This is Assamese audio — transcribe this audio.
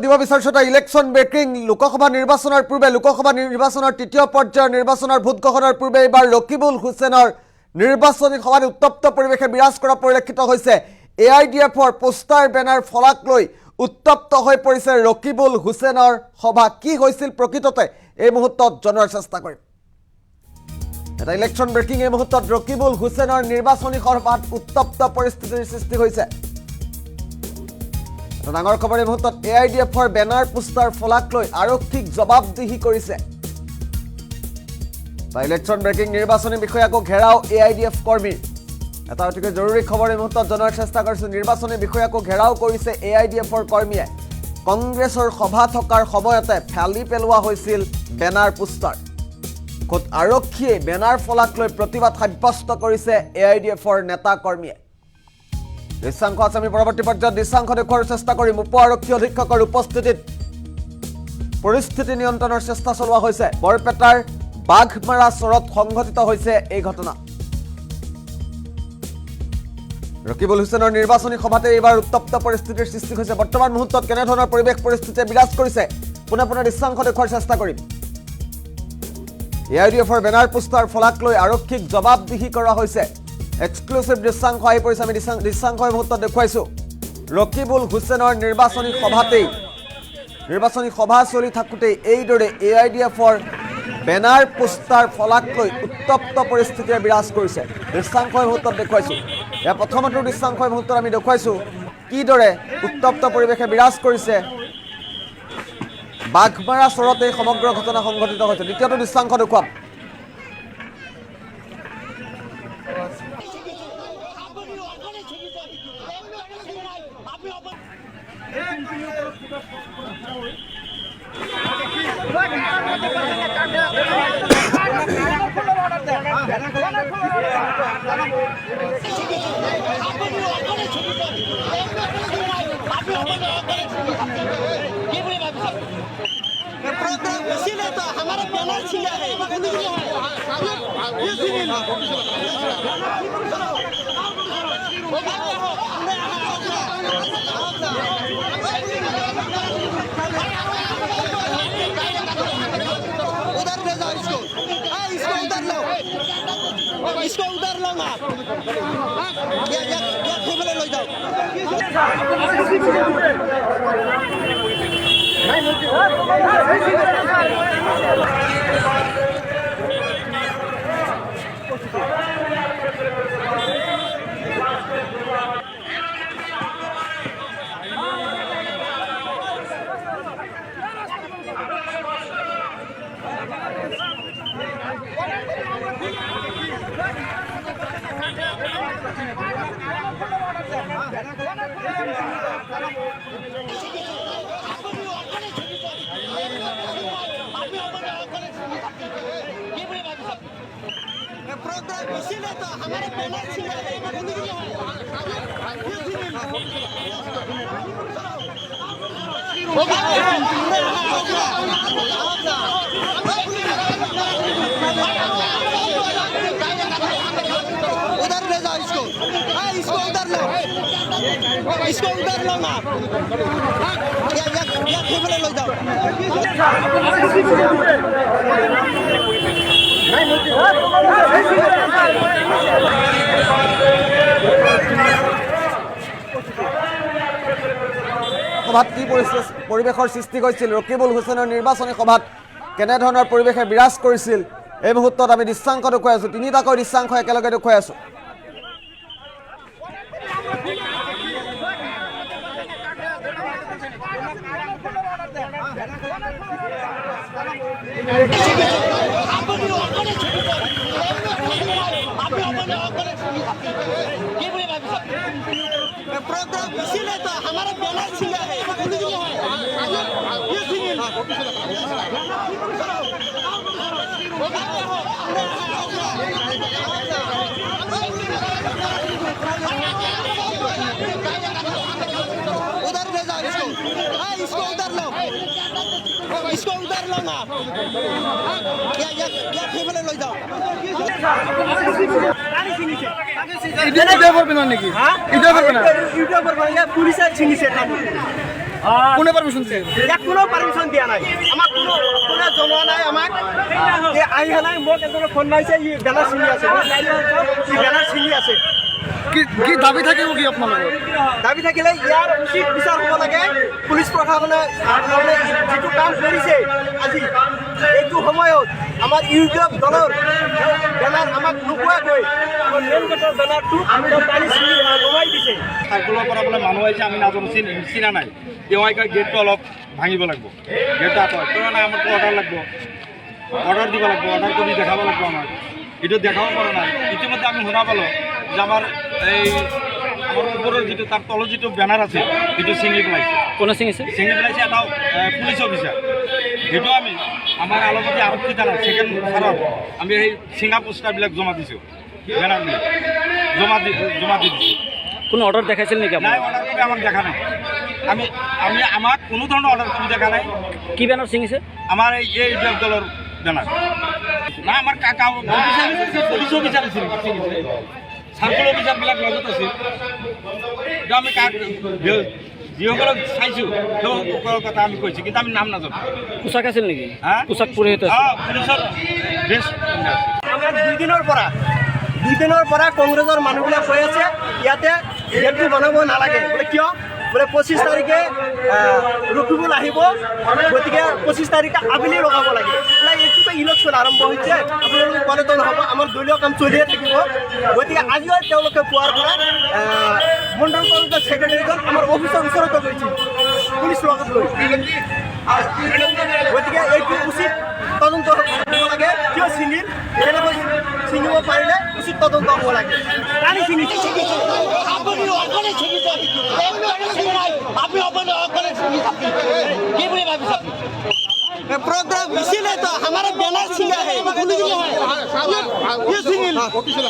দিব বিচাৰিছো এটা ইলেকশ্যন ব্ৰেকিং লোকসভা নিৰ্বাচনৰ পূৰ্বে লোকসভা নিৰ্বাচনৰ তৃতীয় পৰ্যায়ৰ নিৰ্বাচনৰ ভোট গ্ৰহণৰ পূৰ্বে এবাৰ ৰকিবুল হুছেইনৰ নিৰ্বাচনী সভাত উত্তপ্ত পৰিৱেশে বিৰাজ কৰা পৰিলক্ষিত হৈছে এআইডিএফৰ পোষ্টাৰ বেনাৰ ফলাক লৈ উত্তপ্ত হৈ পৰিছে ৰকিবুল হুছেইনৰ সভা কি হৈছিল প্ৰকৃততে এই মুহূৰ্তত জনাৰ চেষ্টা কৰিম এটা ইলেকশ্যন ব্ৰেকিং এই মুহূৰ্তত ৰকিবুল হুছেইনৰ নিৰ্বাচনী সভাত উত্তপ্ত পৰিস্থিতিৰ সৃষ্টি হৈছে ডাঙৰ খবৰ এই মুহূৰ্তত এআইডিএফৰ বেনাৰ পোষ্টাৰ ফলাক লৈ আৰক্ষীক জবাবদিহি কৰিছে ইলেকশ্যন ব্ৰেকিং নিৰ্বাচনী বিষয়াকো ঘেৰাও এআইডিএফ কৰ্মী এটা অতিকৈ জৰুৰী খবৰ এই মুহূৰ্তত জনাৰ চেষ্টা কৰিছো নিৰ্বাচনী বিষয়াকো ঘেৰাও কৰিছে এআইডিএফৰ কৰ্মীয়ে কংগ্ৰেছৰ সভা থকাৰ সময়তে ফালি পেলোৱা হৈছিল বেনাৰ পোষ্টাৰ খোদ আৰক্ষীয়ে বেনাৰ ফলাক লৈ প্ৰতিবাদ সাব্যস্ত কৰিছে এআইডিএফৰ নেতা কৰ্মীয়ে দৃশ্যাংশ আছে আমি পৰৱৰ্তী পৰ্যায়ত দৃশ্যাংশ দেখুৱাৰ চেষ্টা কৰিম উপ আৰক্ষী অধীক্ষকৰ উপস্থিতিত পৰিস্থিতি নিয়ন্ত্ৰণৰ চেষ্টা চলোৱা হৈছে বৰপেটাৰ বাঘমাৰা চৰত সংঘটিত হৈছে এই ঘটনা ৰকিবুল হুছেইনৰ নিৰ্বাচনী সভাতে এইবাৰ উত্তপ্ত পৰিস্থিতিৰ সৃষ্টি হৈছে বৰ্তমান মুহূৰ্তত কেনে ধৰণৰ পৰিৱেশ পৰিস্থিতিয়ে বিৰাজ কৰিছে পুনৰ দৃশ্যাংশ দেখুৱাৰ চেষ্টা কৰিম এআইডিএফৰ বেনাৰ পোষ্টাৰ ফলাক লৈ আৰক্ষীক জবাবদিহি কৰা হৈছে এক্সক্লুসিভ দৃশ্যাংশ আহি পৰিছে আমি দৃশ্যাংশ মুহূৰ্তত দেখুৱাইছো ৰকিবুল হুছেইনৰ নিৰ্বাচনী সভা চলি থাকোঁতে এইদৰে এআইডিএফৰ বেনাৰ পোষ্টাৰ ফলাক লৈ উত্তপ্ত পৰিস্থিতিয়ে বিৰাজ কৰিছে দৃশ্যাংশ মুহূৰ্তত দেখুৱাইছো এয়া প্ৰথমটো দৃশ্যাংশ মুহূৰ্তত আমি দেখুৱাইছো কিদৰে উত্তপ্ত পৰিৱেশে বিৰাজ কৰিছে বাঘমাৰা চৰত এই সমগ্ৰ ঘটনা সংঘটিত হৈছে দ্বিতীয়টো দৃশ্যাংশ দেখুৱাম हमारा बैनर छिला है उधर ले जाओ इसको उधर लो इसको उधर लो ना या फेमले ले जाओ हमारे बैनर छिला है उधर ले जाओ इसको उधर लो ना या फेमले ले जाओ সভাত কি পৰিৱেশৰ সৃষ্টি হৈছিল ৰকিবুল হুছেইনৰ নিৰ্বাচনী সভাত কেনে ধৰণৰ পৰিৱেশে বিৰাজ কৰিছিল এই মুহূৰ্তত আমি দৃশ্যাংশ দেখুৱাই আছো তিনিটাকৈ দৃশ্যাংশ একেলগে দেখুৱাই আছো हमारा बैनर छिला है उधर ले जाओ इसको उधर लो ना या फेमले ले जाओ ইউটিউব করবে না নাকি? ইউটিউব করবে না? ইউটিউব করবে না পুলিশে ছিনিছে কোনে পারমিশন দিছে ইয়াক কোনো পারমিশন দিয়া নাই আমাক কোনে জনোৱা নাই আমাক যে আহি নাই মোক এজনে ফোন মাৰিছে ই বেনাৰ ছিঙি আছে ই বেনাৰ ছিঙি আছে কি কি দাবি থাকিব কি আপোনালোকৰ দাবী থাকিলে ইয়াৰ উচিত বিচাৰ হ'ব লাগে পুলিচ প্ৰশাসনে যিটো কাম কৰিছে আজি এইটো সময়ত আমাৰ ইউটিউব দলৰ বেনাৰ আমাক নোপোৱাকৈ মেইন গেটৰ বেনাৰটো পানী ছিঙি নমাই দিছে সাইকেলৰ পৰা বোলে মানুহ আহিছে আমি নাজানো চিনা নাই তেওঁ গেটটো অলপ ভাঙিব লাগিব গেটটো আঁতৰ কিয় নাই আমাকতো অৰ্ডাৰ লাগিব অৰ্ডাৰ দিব লাগিব অৰ্ডাৰ কৰি দেখাব লাগিব আমাক এইটো দেখাব পৰা নাই ইতিমধ্যে আমি শুনা পালোঁ যে আমাৰ এই আমাৰ ওপৰৰ যিটো তাৰ তলত যিটো বেনাৰ আছে সেইটো ছিঙি পেলাইছে কোনে ছিঙিছে ছিঙি পেলাইছে এটা পুলিচ অফিচাৰ সেইটো আমি আমাৰ আলপতি আৰক্ষী থানা ছেকেণ্ড থানাত আমি সেই ছিঙা পোষ্টাৰবিলাক জমা দিছোঁ বেনাৰবিলাক জমা দি দিছোঁ কোনো অৰ্ডাৰ দেখাইছিল নেকি নাই আপোনাক অৰ্ডাৰ কৰি আমাক দেখা নাই আমি আমাক কোনো ধৰণৰ অৰ্ডাৰ কৰি দেখা নাই কি বেনাৰ ছিঙিছে আমাৰ এই দলৰ বেনাৰ না আমাৰ কাকা পুলিচ অফিচাৰ আছিল চাৰ্কল অফিচাৰবিলাক লগত আছিল আমি যিসকলক চাইছোঁ তেওঁলোকৰ কথা আমি কৈছোঁ কিন্তু আমি নাম নাজানো পোচাক আছিল নেকি হা পোচাক পৰিহিত আছিল পুলিচৰ ড্ৰেছ আমাৰ দুদিনৰ পৰা কংগ্ৰেছৰ মানুহবিলাক কৈ আছে ইয়াতে গেটটো বনাব নালাগে বোলে কিয় বোলে 25 তাৰিখে ৰকিবুল আহিব গতিকে 25 তাৰিখে আবেলি লগাব লাগে বোলে এইটোতো ইলেকশ্যন আৰম্ভ হৈছে আপোনালোকে ক'লেতো নহ'ব আমাৰ দলীয় কাম চলিয়ে থাকিব গতিকে আজিও তেওঁলোকে পুৱাৰ পৰা মণ্ডল কলেজৰ ছেক্ৰেটাৰীজন আমাৰ অফিচৰ ওচৰতে গৈছিল পুলিচ লগত লৈ গতিকে এইটো উচিত তদন্ত হ'ব লাগে কিয় ছিঙিল কেনেকৈ ছিঙিব পাৰিলে উচিত তদন্ত হ'ব লাগে কালি ছিঙিছে আপনি অকলে ছিঙি যান আপনি অকলে ছিঙি যান কি বলে ভাবিস আপনি प्रोग्राम इसीलिए तो हमारा बैनर छिंगा है ये सिंगल ओके